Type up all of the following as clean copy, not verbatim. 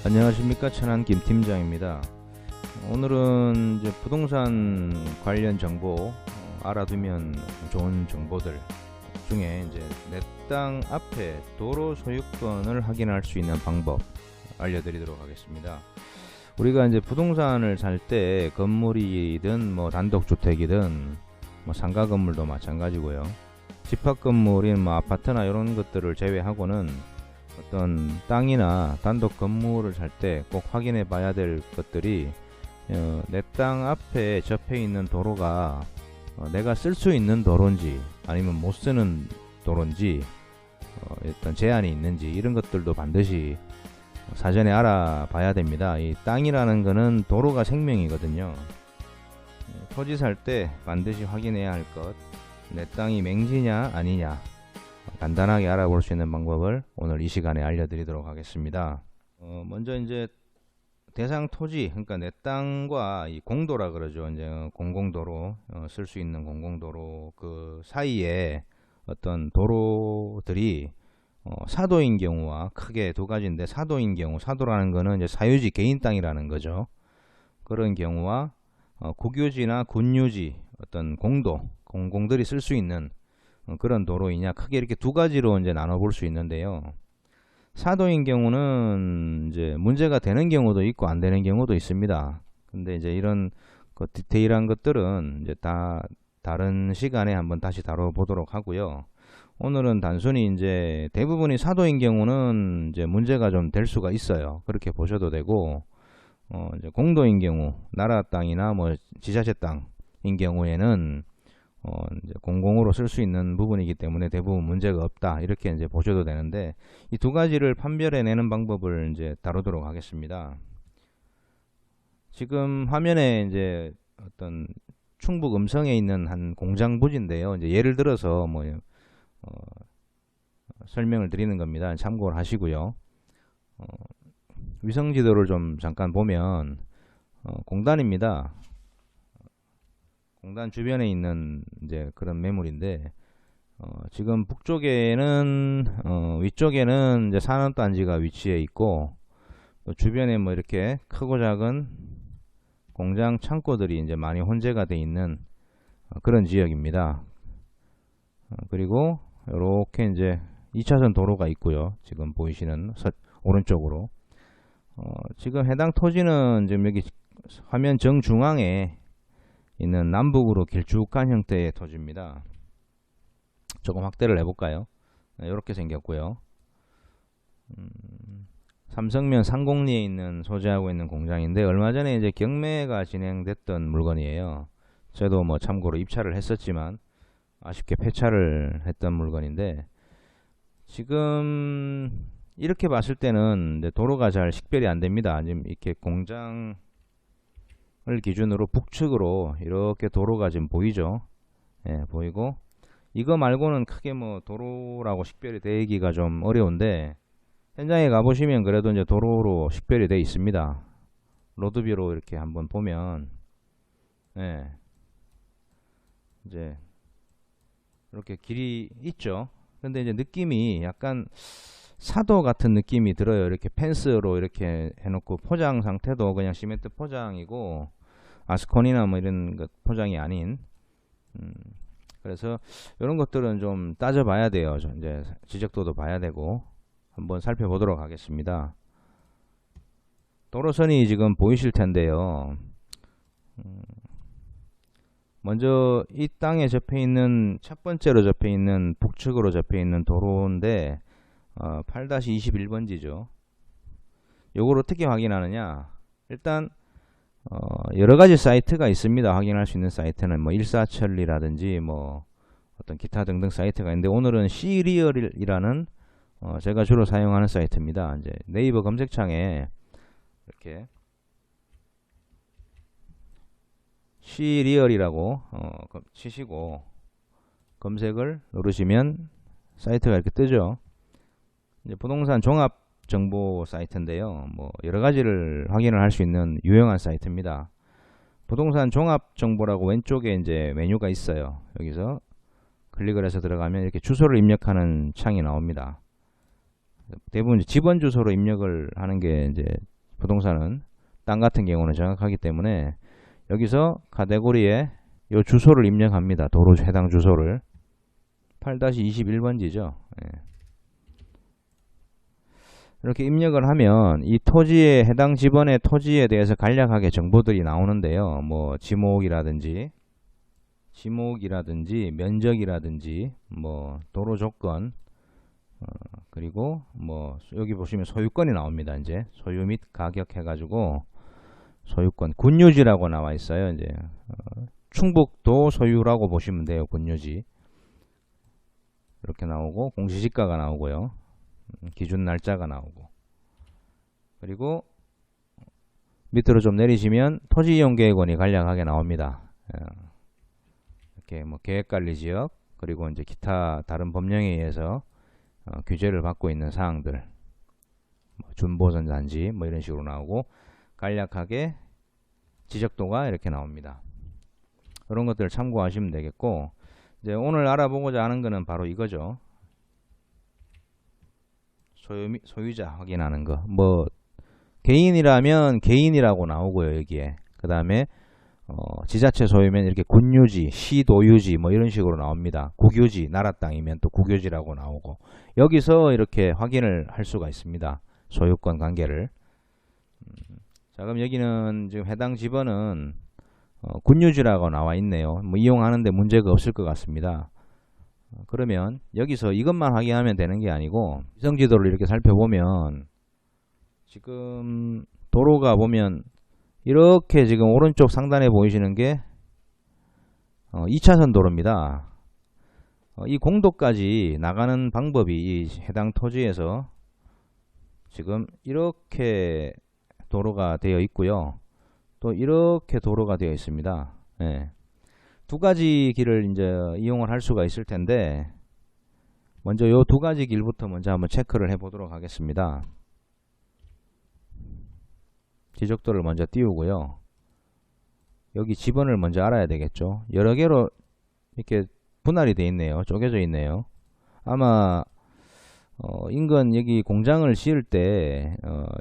안녕하십니까, 천안 김 팀장입니다. 오늘은 이제 부동산 관련 정보, 알아두면 좋은 정보들 중에 이제 내 땅 앞에 도로 소유권을 확인할 수 있는 방법 알려드리도록 하겠습니다. 우리가 이제 부동산을 살 때 건물이든 뭐 단독주택이든 뭐 상가 건물도 마찬가지고요. 집합 건물인 뭐 아파트나 이런 것들을 제외하고는 어떤 땅이나 단독 건물을 살 때 꼭 확인해 봐야 될 것들이 내 땅 앞에 접해 있는 도로가 내가 쓸 수 있는 도로인지 아니면 못 쓰는 도로인지 일단 제한이 있는지 이런 것들도 반드시 사전에 알아봐야 됩니다. 이 땅이라는 거는 도로가 생명이거든요. 토지 살 때 반드시 확인해야 할 것, 내 땅이 맹지냐 아니냐 간단하게 알아볼 수 있는 방법을 오늘 이 시간에 알려드리도록 하겠습니다. 먼저 이제 대상 토지, 그러니까 내 땅과 이 공도라 그러죠. 이제 공공도로 쓸 수 있는 공공도로 그 사이에 어떤 도로들이 사도인 경우와 크게 두 가지인데, 사도인 경우, 사도라는 거는 이제 사유지 개인 땅이라는 거죠. 그런 경우와 국유지나 군유지 어떤 공도, 공공들이 쓸 수 있는 그런 도로이냐, 크게 이렇게 두 가지로 이제 나눠볼 수 있는데요. 사도인 경우는 이제 문제가 되는 경우도 있고 안 되는 경우도 있습니다. 근데 이제 이런 디테일한 것들은 이제 다 다른 시간에 한번 다시 다뤄보도록 하고요. 오늘은 단순히 이제 대부분이 사도인 경우는 이제 문제가 좀 될 수가 있어요. 그렇게 보셔도 되고, 이제 공도인 경우, 나라 땅이나 뭐 지자체 땅인 경우에는 이제 공공으로 쓸 수 있는 부분이기 때문에 대부분 문제가 없다, 이렇게 이제 보셔도 되는데, 이 두 가지를 판별해내는 방법을 이제 다루도록 하겠습니다. 지금 화면에 이제 어떤 충북 음성에 있는 한 공장 부지인데요. 이제 예를 들어서 뭐 설명을 드리는 겁니다. 참고를 하시고요. 위성 지도를 좀 잠깐 보면 공단입니다. 공단 주변에 있는 이제 그런 매물인데, 지금 북쪽에는 위쪽에는 이제 산업단지가 위치해 있고, 또 주변에 뭐 이렇게 크고 작은 공장 창고들이 이제 많이 혼재가 돼 있는 그런 지역입니다. 그리고 이렇게 이제 2차선 도로가 있고요. 지금 보이시는 오른쪽으로 지금 해당 토지는 지금 여기 화면 정중앙에 있는 남북으로 길쭉한 형태의 토지입니다. 조금 확대를 해볼까요? 이렇게 생겼고요. 삼성면 상공리에 있는 소재하고 있는 공장인데, 얼마 전에 이제 경매가 진행됐던 물건이에요. 저도 뭐 참고로 입찰을 했었지만 아쉽게 폐차를 했던 물건인데, 지금 이렇게 봤을 때는 도로가 잘 식별이 안 됩니다. 지금 이렇게 공장을 기준으로 북측으로 이렇게 도로가 지금 보이죠. 예, 보이고, 이거 말고는 크게 뭐 도로라고 식별이 되기가 좀 어려운데, 현장에 가보시면 그래도 이제 도로로 식별이 되어 있습니다. 로드뷰로 이렇게 한번 보면, 예, 이제 이렇게 길이 있죠. 근데 이제 느낌이 약간 사도 같은 느낌이 들어요. 이렇게 펜스로 이렇게 해놓고, 포장 상태도 그냥 시멘트 포장이고 아스콘이나 뭐 이런 것 포장이 아닌, 그래서 이런 것들은 좀 따져봐야 돼요. 이제 지적도도 봐야 되고 한번 살펴보도록 하겠습니다. 도로선이 지금 보이실 텐데요. 먼저 이 땅에 접해 있는, 첫 번째로 접해 있는 북측으로 접해 있는 도로인데 8-21번지죠. 요걸 어떻게 확인하느냐? 일단 여러 가지 사이트가 있습니다. 확인할 수 있는 사이트는 뭐 일사천리라든지 뭐 어떤 기타 등등 사이트가 있는데, 오늘은 C리얼이라는 제가 주로 사용하는 사이트입니다. 이제 네이버 검색창에 이렇게 C리얼이라고 치시고 검색을 누르시면 사이트가 이렇게 뜨죠. 이제 부동산 종합 정보 사이트인데요. 뭐 여러 가지를 확인을 할 수 있는 유용한 사이트입니다. 부동산 종합 정보라고 왼쪽에 이제 메뉴가 있어요. 여기서 클릭을 해서 들어가면 이렇게 주소를 입력하는 창이 나옵니다. 대부분 이제 집원 주소로 입력을 하는 게 이제 부동산은 땅 같은 경우는 정확하기 때문에 여기서 카테고리에 요 주소를 입력합니다. 도로 해당 주소를 8-21번지죠. 예. 이렇게 입력을 하면 이 토지에 해당 지번의 토지에 대해서 간략하게 정보들이 나오는데요. 뭐 지목이라든지 면적이라든지 뭐 도로 조건, 그리고 뭐 여기 보시면 소유권이 나옵니다. 이제 소유 및 가격 해가지고 소유권 군유지라고 나와 있어요. 이제 충북도 소유라고 보시면 돼요. 군유지 이렇게 나오고 공시지가가 나오고요. 기준 날짜가 나오고, 그리고 밑으로 좀 내리시면 토지이용계획원이 간략하게 나옵니다. 이렇게 뭐 계획관리지역, 그리고 이제 기타 다른 법령에 의해서 규제를 받고 있는 사항들, 준보전단지 뭐 이런 식으로 나오고, 간략하게 지적도가 이렇게 나옵니다. 이런 것들을 참고하시면 되겠고, 이제 오늘 알아보고자 하는 거는 바로 이거죠. 소유자 확인하는 거. 뭐 개인이라면 개인이라고 나오고요. 여기에 그 다음에 지자체 소유면 이렇게 군유지, 시도유지 뭐 이런 식으로 나옵니다. 국유지, 나라 땅이면 또 국유지라고 나오고, 여기서 이렇게 확인을 할 수가 있습니다. 소유권 관계를. 자, 그럼 여기는 지금 해당 지번은 군유지라고 나와 있네요. 뭐 이용하는데 문제가 없을 것 같습니다. 그러면 여기서 이것만 확인하면 되는 게 아니고, 위성지도를 이렇게 살펴보면 지금 도로가 보면 이렇게 지금 오른쪽 상단에 보이시는 게 2차선 도로입니다. 이 공도까지 나가는 방법이 이 해당 토지에서 지금 이렇게 도로가 되어 있고요. 또 이렇게 도로가 되어 있습니다. 네. 두 가지 길을 이제 이용을 할 수가 있을 텐데, 먼저 요 두 가지 길부터 먼저 한번 체크를 해 보도록 하겠습니다. 지적도를 먼저 띄우고요. 여기 지번을 먼저 알아야 되겠죠. 여러 개로 이렇게 분할이 되어 있네요. 쪼개져 있네요. 아마 인근 여기 공장을 지을 때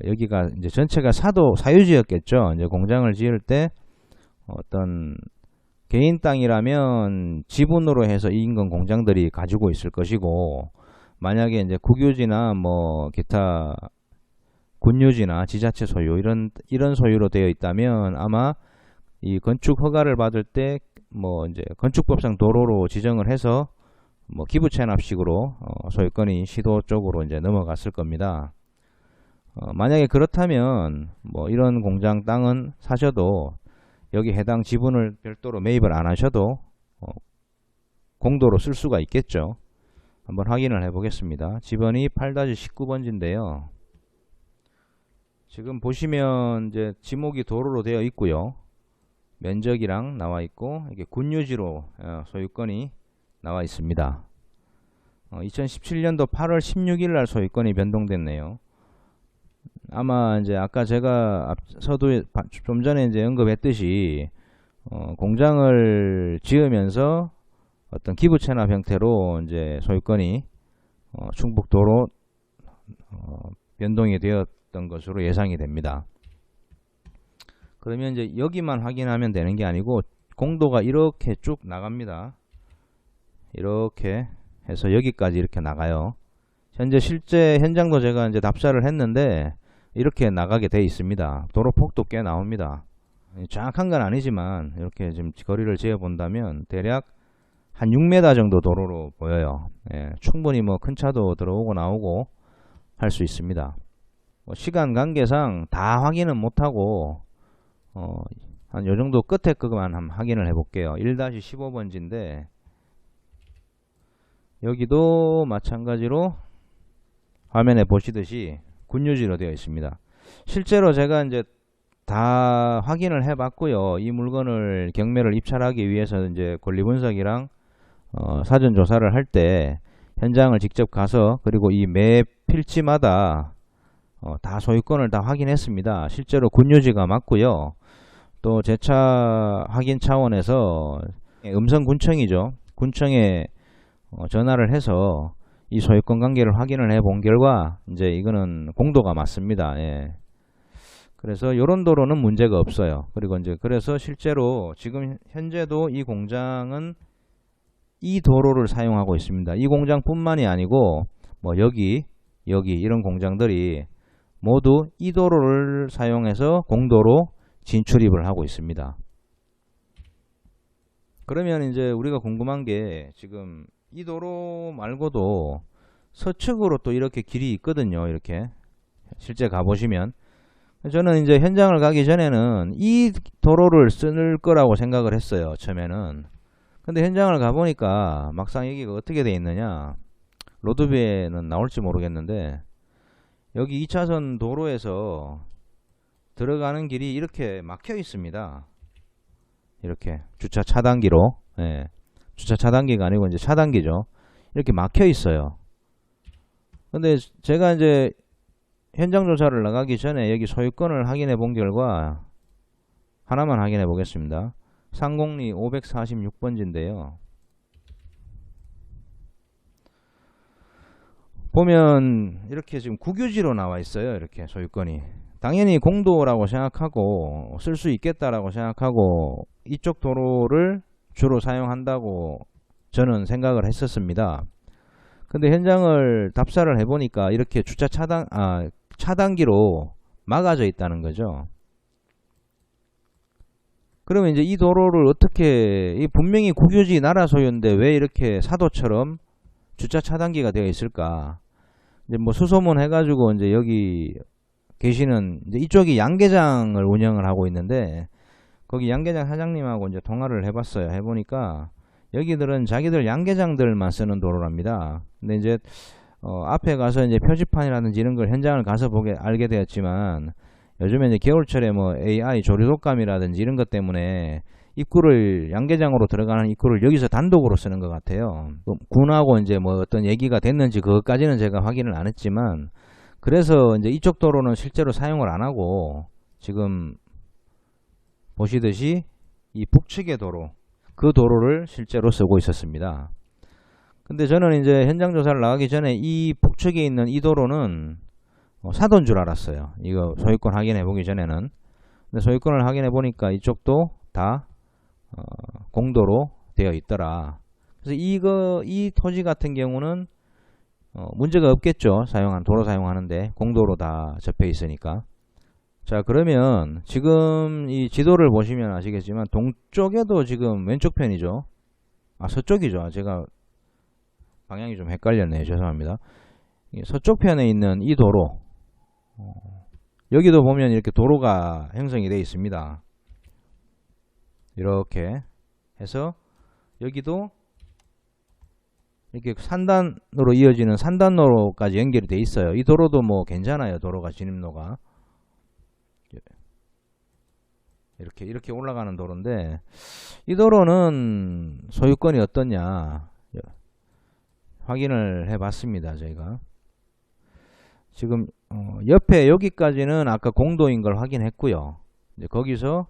여기가 이제 전체가 사유지였겠죠. 이제 공장을 지을 때 어떤 개인 땅이라면 지분으로 해서 이 인근 공장들이 가지고 있을 것이고, 만약에 이제 국유지나 뭐 기타 군유지나 지자체 소유 이런 소유로 되어 있다면 아마 이 건축 허가를 받을 때 뭐 이제 건축법상 도로로 지정을 해서 뭐 기부 체납식으로 소유권이 시도 쪽으로 이제 넘어갔을 겁니다. 만약에 그렇다면 뭐 이런 공장 땅은 사셔도 여기 해당 지분을 별도로 매입을 안 하셔도 공도로 쓸 수가 있겠죠. 한번 확인을 해 보겠습니다. 지번이 8-19번지인데요. 지금 보시면 이제 지목이 도로로 되어 있고요. 면적이랑 나와 있고, 이게 군유지로 소유권이 나와 있습니다. 2017년도 8월 16일 날 소유권이 변동됐네요. 아마 이제 아까 제가 앞서도 좀 전에 이제 언급했듯이 공장을 지으면서 어떤 기부 체납 형태로 이제 소유권이 충북도로 변동이 되었던 것으로 예상이 됩니다. 그러면 이제 여기만 확인하면 되는 게 아니고 공도가 이렇게 쭉 나갑니다. 이렇게 해서 여기까지 이렇게 나가요. 현재 실제 현장도 제가 이제 답사를 했는데 이렇게 나가게 돼 있습니다. 도로폭도 꽤 나옵니다. 정확한 건 아니지만 이렇게 지금 거리를 재어 본다면 대략 한 6m 정도 도로로 보여요. 예, 충분히 뭐 큰 차도 들어오고 나오고 할 수 있습니다. 시간 관계상 다 확인은 못하고 한 요정도 끝에 그만 한번 확인을 해 볼게요. 1-15번지인데 여기도 마찬가지로 화면에 보시듯이 군유지로 되어 있습니다. 실제로 제가 이제 다 확인을 해 봤고요. 이 물건을 경매를 입찰하기 위해서 이제 권리분석이랑 사전 조사를 할 때 현장을 직접 가서, 그리고 이 매 필지마다 다 소유권을 다 확인했습니다. 실제로 군유지가 맞고요. 또 재차 확인 차원에서 음성군청이죠. 군청에 전화를 해서 이 소유권 관계를 확인을 해 본 결과 이제 이거는 공도가 맞습니다. 예. 그래서 이런 도로는 문제가 없어요. 그리고 이제 그래서 실제로 지금 현재도 이 공장은 이 도로를 사용하고 있습니다. 이 공장뿐만이 아니고 뭐 여기 이런 공장들이 모두 이 도로를 사용해서 공도로 진출입을 하고 있습니다. 그러면 이제 우리가 궁금한 게 지금 이 도로 말고도 서측으로 또 이렇게 길이 있거든요. 이렇게 실제 가보시면 저는 이제 현장을 가기 전에는 이 도로를 쓸 거라고 생각을 했어요. 처음에는. 근데 현장을 가보니까 막상 여기가 어떻게 돼 있느냐, 로드뷰에는 나올지 모르겠는데 여기 2차선 도로에서 들어가는 길이 이렇게 막혀 있습니다. 이렇게 주차 차단기로, 예, 주차 차단기가 아니고 이제 차단기죠. 이렇게 막혀 있어요. 근데 제가 이제 현장 조사를 나가기 전에 여기 소유권을 확인해 본 결과 하나만 확인해 보겠습니다. 상공리 546번지인데요. 보면 이렇게 지금 국유지로 나와 있어요. 이렇게 소유권이. 당연히 공도라고 생각하고 쓸 수 있겠다라고 생각하고 이쪽 도로를 주로 사용한다고 저는 생각을 했었습니다. 근데 현장을 답사를 해보니까 이렇게 주차 차단기로 막아져 있다는 거죠. 그러면 이제 이 도로를 어떻게, 분명히 국유지 나라 소유인데 왜 이렇게 사도처럼 주차 차단기가 되어 있을까? 이제 뭐 수소문 해가지고 이제 여기 계시는 이제 이쪽이 양계장을 운영을 하고 있는데 거기 양계장 사장님하고 이제 통화를 해봤어요. 해보니까 여기들은 자기들 양계장들만 쓰는 도로랍니다. 근데 이제 앞에 가서 이제 표지판이라든지 이런 걸 현장을 가서 알게 되었지만 요즘에 이제 겨울철에 뭐 AI 조류독감이라든지 이런 것 때문에 입구를, 양계장으로 들어가는 입구를 여기서 단독으로 쓰는 것 같아요. 군하고 이제 뭐 어떤 얘기가 됐는지 그것까지는 제가 확인을 안 했지만, 그래서 이제 이쪽 도로는 실제로 사용을 안 하고 지금 보시듯이 이 북측의 도로, 그 도로를 실제로 쓰고 있었습니다. 근데 저는 이제 현장 조사를 나가기 전에 이 북측에 있는 이 도로는 사도인 줄 알았어요. 이거 소유권 확인해 보기 전에는. 근데 소유권을 확인해 보니까 이쪽도 다 공도로 되어 있더라. 그래서 이 토지 같은 경우는 문제가 없겠죠. 도로 사용하는데 공도로 다 접해 있으니까. 자, 그러면 지금 이 지도를 보시면 아시겠지만 동쪽에도 지금 왼쪽 편이죠. 서쪽이죠. 제가 방향이 좀 헷갈렸네요. 죄송합니다. 서쪽 편에 있는 이 도로, 여기도 보면 이렇게 도로가 형성이 되어 있습니다. 이렇게 해서 여기도 이렇게 산단으로 이어지는 산단로까지 연결이 되어 있어요. 이 도로도 뭐 괜찮아요. 도로가 진입로가 이렇게 올라가는 도로인데, 이 도로는 소유권이 어떠냐 확인을 해봤습니다. 저희가 지금 옆에 여기까지는 아까 공도인 걸 확인했고요. 이제 거기서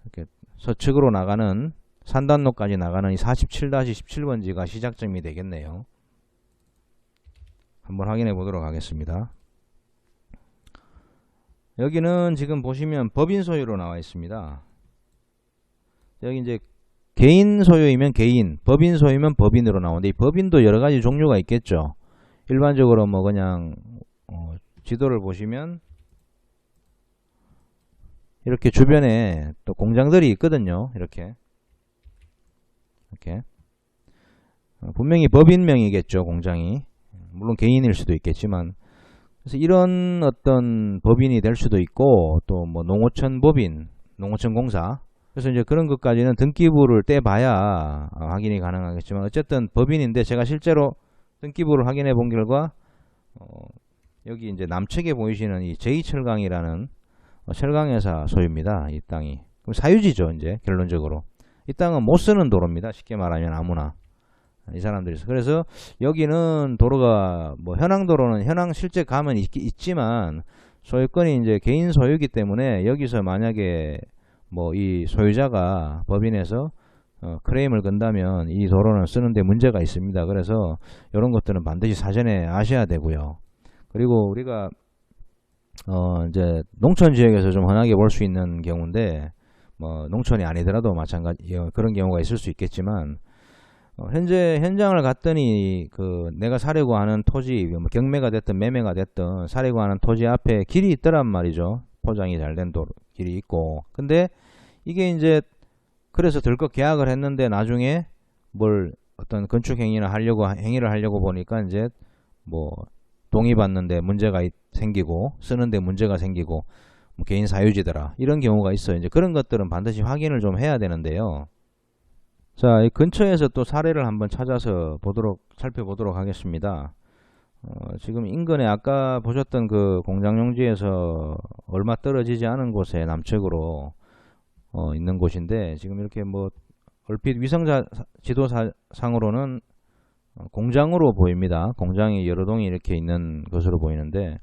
이렇게 서측으로 나가는 산단로까지 나가는 이 47-17번지가 시작점이 되겠네요. 한번 확인해 보도록 하겠습니다. 여기는 지금 보시면 법인 소유로 나와 있습니다. 여기 이제 개인 소유이면 개인, 법인 소유면 법인으로 나오는데, 이 법인도 여러 가지 종류가 있겠죠. 일반적으로 뭐 그냥 지도를 보시면 이렇게 주변에 또 공장들이 있거든요. 이렇게 분명히 법인명이겠죠. 공장이 물론 개인일 수도 있겠지만, 그래서 이런 어떤 법인이 될 수도 있고, 또 뭐 농어촌 법인, 농어촌 공사, 그래서 이제 그런 것까지는 등기부를 떼봐야 확인이 가능하겠지만, 어쨌든 법인인데 제가 실제로 등기부를 확인해 본 결과 여기 이제 남측에 보이시는 이 제2철강이라는 철강회사 소유입니다. 이 땅이. 그럼 사유지죠. 이제 결론적으로 이 땅은 못 쓰는 도로입니다. 쉽게 말하면 아무나 이 사람들이. 그래서 여기는 도로가 뭐 현황도로는 현황 실제 가면 있지만 소유권이 이제 개인 소유이기 때문에 여기서 만약에 뭐 이 소유자가 법인에서 크레임을 건다면 이 도로는 쓰는데 문제가 있습니다. 그래서 이런 것들은 반드시 사전에 아셔야 되고요. 그리고 우리가 이제 농촌 지역에서 좀 흔하게 볼 수 있는 경우인데, 뭐 농촌이 아니더라도 마찬가지 그런 경우가 있을 수 있겠지만, 현재 현장을 갔더니 내가 사려고 하는 토지, 뭐 경매가 됐든 매매가 됐든 사려고 하는 토지 앞에 길이 있더란 말이죠. 포장이 잘 된 길이 있고. 근데 이게 이제 그래서 덜컥 계약을 했는데 나중에 어떤 건축 행위를 하려고 보니까 이제 뭐 동의 받는데 문제가 생기고 쓰는데 문제가 생기고 뭐 개인 사유지더라 이런 경우가 있어요. 이제 그런 것들은 반드시 확인을 좀 해야 되는데요. 자, 이 근처에서 또 사례를 한번 찾아서 살펴보도록 하겠습니다. 지금 인근에 아까 보셨던 그 공장용지에서 얼마 떨어지지 않은 곳에 남측으로 있는 곳인데, 지금 이렇게 뭐 얼핏 지도상으로는 공장으로 보입니다. 공장이 여러 동이 이렇게 있는 것으로 보이는데,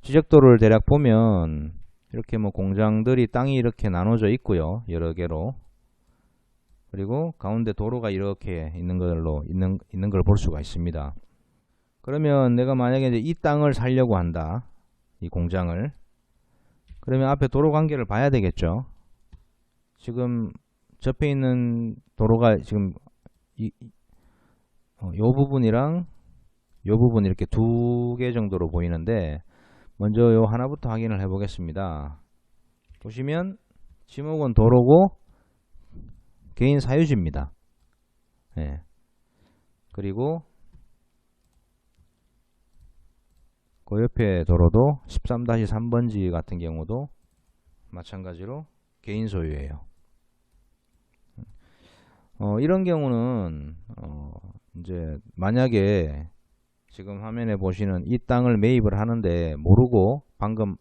지적도를 대략 보면 이렇게 뭐 공장들이 땅이 이렇게 나눠져 있고요. 여러 개로. 그리고 가운데 도로가 이렇게 있는 걸 볼 수가 있습니다. 그러면 내가 만약에 이제 이 땅을 사려고 한다. 이 공장을. 그러면 앞에 도로 관계를 봐야 되겠죠. 지금 접해 있는 도로가 지금 요 부분이랑 요 부분 이렇게 두 개 정도로 보이는데, 먼저 요 하나부터 확인을 해 보겠습니다. 보시면 지목은 도로고 개인 사유지입니다. 네. 그리고 그 옆에 도로도 13-3번지 같은 경우도 마찬가지로 개인 소유예요. 이런 경우는 이제 만약에 지금 화면에 보시는 이 땅을 매입을 하는데 모르고 방금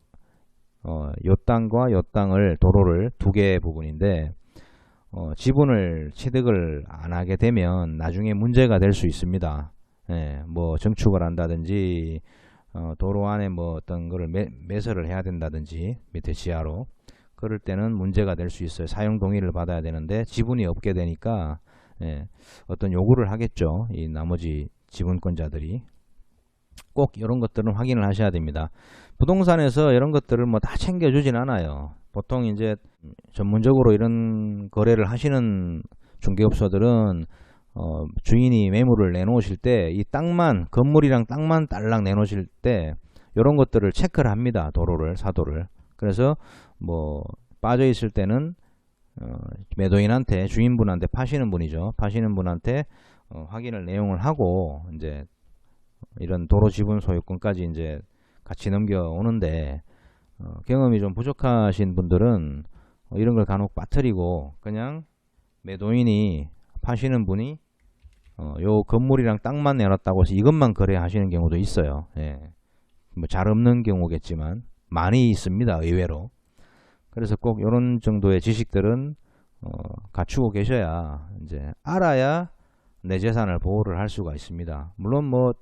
요 땅과 요 땅을 도로를 두 개의 부분인데 지분을 취득을 안 하게 되면 나중에 문제가 될 수 있습니다. 예, 뭐 정축을 한다든지 도로 안에 뭐 어떤 거를 매설을 해야 된다든지 밑에 지하로, 그럴 때는 문제가 될 수 있어요. 사용 동의를 받아야 되는데 지분이 없게 되니까 어떤 요구를 하겠죠. 이 나머지 지분권자들이. 꼭 이런 것들은 확인을 하셔야 됩니다. 부동산에서 이런 것들을 뭐 다 챙겨주진 않아요. 보통 이제 전문적으로 이런 거래를 하시는 중개업소들은 주인이 매물을 내놓으실 때 이 땅만, 건물이랑 땅만 딸랑 내놓으실 때 이런 것들을 체크를 합니다. 도로를, 사도를. 그래서 뭐 빠져 있을 때는 매도인한테, 주인분한테, 파시는 분이죠. 파시는 분한테 확인을 내용을 하고 이제 이런 도로 지분 소유권까지 이제 같이 넘겨오는데, 경험이 좀 부족하신 분들은 이런 걸 간혹 빠뜨리고 그냥 매도인이, 파시는 분이 요 건물이랑 땅만 내놨다고 해서 이것만 거래하시는 경우도 있어요. 예. 뭐 잘 없는 경우겠지만 많이 있습니다. 의외로. 그래서 꼭 이런 정도의 지식들은 갖추고 계셔야, 이제 알아야 내 재산을 보호를 할 수가 있습니다. 물론 뭐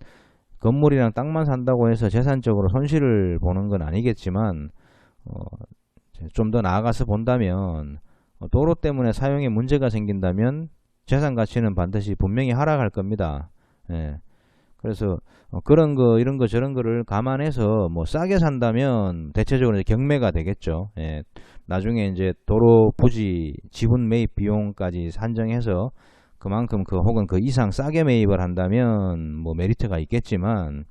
건물이랑 땅만 산다고 해서 재산적으로 손실을 보는 건 아니겠지만 좀 더 나아가서 본다면 도로 때문에 사용에 문제가 생긴다면 재산 가치는 반드시 분명히 하락할 겁니다. 예. 그래서 그런 거, 이런 거, 저런 거를 감안해서 뭐 싸게 산다면 대체적으로 이제 경매가 되겠죠. 예. 나중에 이제 도로 부지 지분 매입 비용까지 산정해서 그만큼 혹은 그 이상 싸게 매입을 한다면 뭐 메리트가 있겠지만,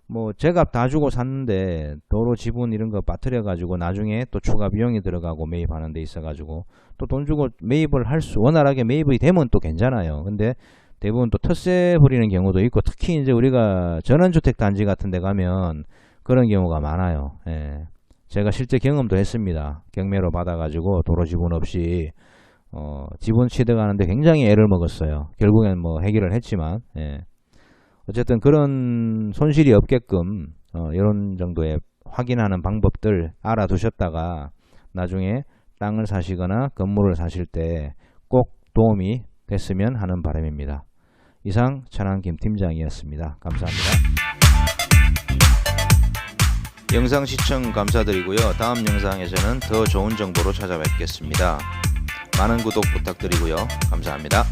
뭐 제값 다 주고 샀는데 도로 지분 이런 거 빠뜨려 가지고 나중에 또 추가 비용이 들어가고 매입하는 데 있어 가지고 또 돈 주고 매입을 원활하게 매입이 되면 또 괜찮아요. 근데 대부분 또 텃세 부리는 경우도 있고, 특히 이제 우리가 전원주택 단지 같은 데 가면 그런 경우가 많아요. 예. 제가 실제 경험도 했습니다. 경매로 받아 가지고 도로 지분 없이 지분 취득하는데 굉장히 애를 먹었어요. 결국엔 뭐 해결을 했지만, 예. 어쨌든 그런 손실이 없게끔 이런 정도의 확인하는 방법들 알아두셨다가 나중에 땅을 사시거나 건물을 사실 때 꼭 도움이 됐으면 하는 바람입니다. 이상 천안 김 팀장이었습니다. 감사합니다. 영상 시청 감사드리고요. 다음 영상에서는 더 좋은 정보로 찾아뵙겠습니다. 많은 구독 부탁드리고요. 감사합니다.